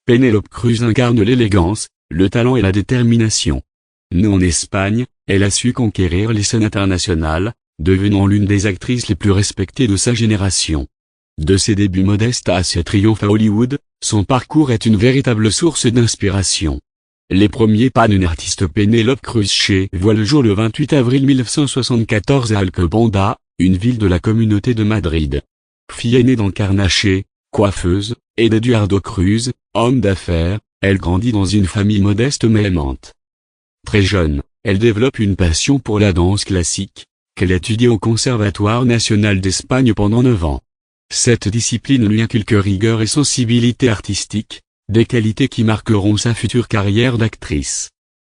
Penélope Cruz incarne l'élégance, le talent et la détermination. Née en Espagne, elle a su conquérir les scènes internationales, devenant l'une des actrices les plus respectées de sa génération. De ses débuts modestes à ses triomphes à Hollywood, son parcours est une véritable source d'inspiration. Les premiers pas d'une artiste Penélope Cruz voient le jour le 28 avril 1974 à Alcobendas, une ville de la communauté de Madrid. Fille aînée d'Encarnache, coiffeuse, et d'Eduardo Cruz, homme d'affaires, elle grandit dans une famille modeste mais aimante. Très jeune, elle développe une passion pour la danse classique, qu'elle étudie au Conservatoire national d'Espagne pendant 9 ans. Cette discipline lui inculque rigueur et sensibilité artistique, des qualités qui marqueront sa future carrière d'actrice.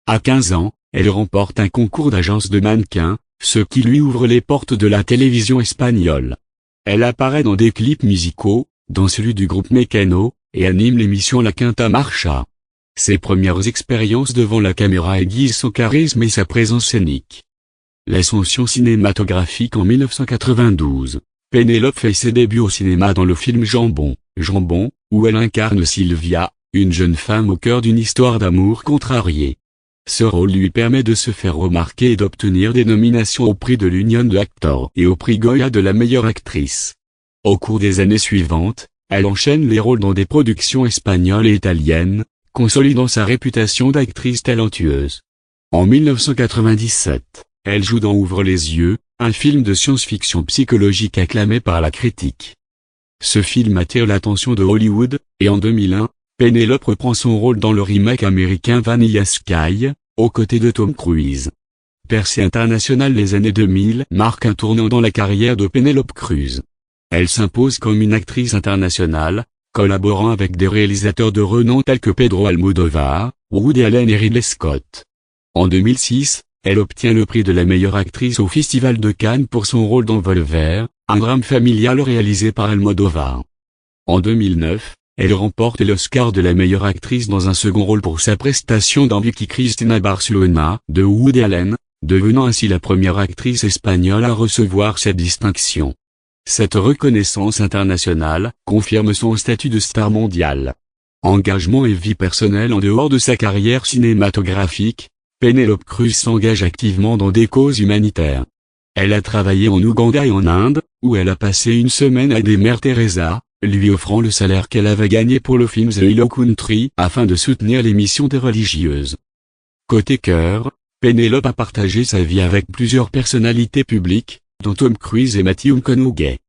À 15 ans, elle remporte un concours d'agence de mannequins, ce qui lui ouvre les portes de la télévision espagnole. Elle apparaît dans des clips musicaux, dont celui du groupe Mecano, et anime l'émission La Quinta Marcha. Ses premières expériences devant la caméra aiguisent son charisme et sa présence scénique. L'ascension cinématographique en 1992. Penélope fait ses débuts au cinéma dans le film Jambon, où elle incarne Sylvia, une jeune femme au cœur d'une histoire d'amour contrariée. Ce rôle lui permet de se faire remarquer et d'obtenir des nominations au prix de l'Union de Actors et au prix Goya de la meilleure actrice. Au cours des années suivantes, elle enchaîne les rôles dans des productions espagnoles et italiennes, consolidant sa réputation d'actrice talentueuse. En 1997, elle joue dans Ouvre les yeux, un film de science-fiction psychologique acclamé par la critique. Ce film attire l'attention de Hollywood, et en 2001, Penélope reprend son rôle dans le remake américain Vanilla Sky, aux côtés de Tom Cruise. Percée internationale les années 2000 marque un tournant dans la carrière de Penélope Cruz. Elle s'impose comme une actrice internationale, collaborant avec des réalisateurs de renom tels que Pedro Almodóvar, Woody Allen et Ridley Scott. En 2006, elle obtient le prix de la meilleure actrice au Festival de Cannes pour son rôle dans Volver, un drame familial réalisé par Almodóvar. En 2009, elle remporte l'Oscar de la meilleure actrice dans un second rôle pour sa prestation dans Vicky Cristina Barcelona de Woody Allen, devenant ainsi la première actrice espagnole à recevoir cette distinction. Cette reconnaissance internationale confirme son statut de star mondiale. Engagement et vie personnelle en dehors de sa carrière cinématographique, Penélope Cruz s'engage activement dans des causes humanitaires. Elle a travaillé en Ouganda et en Inde, où elle a passé une semaine à des Mères Teresa, lui offrant le salaire qu'elle avait gagné pour le film The Willow Country afin de soutenir les missions des religieuses. Côté cœur, Penélope a partagé sa vie avec plusieurs personnalités publiques, dont Tom Cruise et Matthew McConaughey.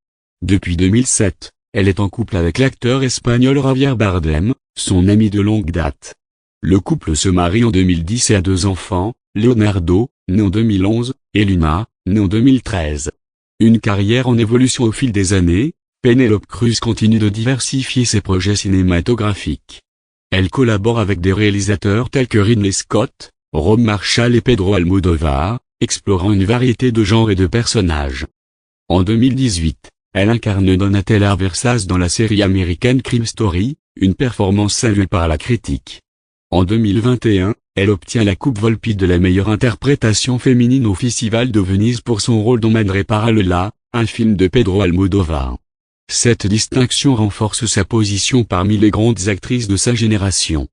Depuis 2007, elle est en couple avec l'acteur espagnol Javier Bardem, son ami de longue date. Le couple se marie en 2010 et a 2 enfants, Leonardo, né en 2011, et Luna, né en 2013. Une carrière en évolution au fil des années, Penélope Cruz continue de diversifier ses projets cinématographiques. Elle collabore avec des réalisateurs tels que Ridley Scott, Rob Marshall et Pedro Almodóvar, explorant une variété de genres et de personnages. En 2018, elle incarne Donatella Versace dans la série américaine Crime Story, une performance saluée par la critique. En 2021, elle obtient la Coupe Volpi de la meilleure interprétation féminine au Festival de Venise pour son rôle dans Madre Paralela, un film de Pedro Almodóvar. Cette distinction renforce sa position parmi les grandes actrices de sa génération.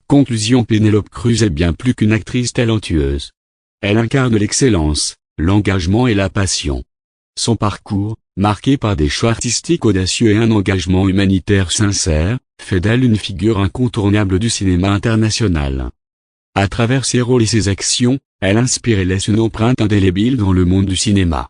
Conclusion: Penélope Cruz est bien plus qu'une actrice talentueuse. Elle incarne l'excellence, l'engagement et la passion. Son parcours, marqué par des choix artistiques audacieux et un engagement humanitaire sincère, fait d'elle une figure incontournable du cinéma international. À travers ses rôles et ses actions, elle inspire et laisse une empreinte indélébile dans le monde du cinéma.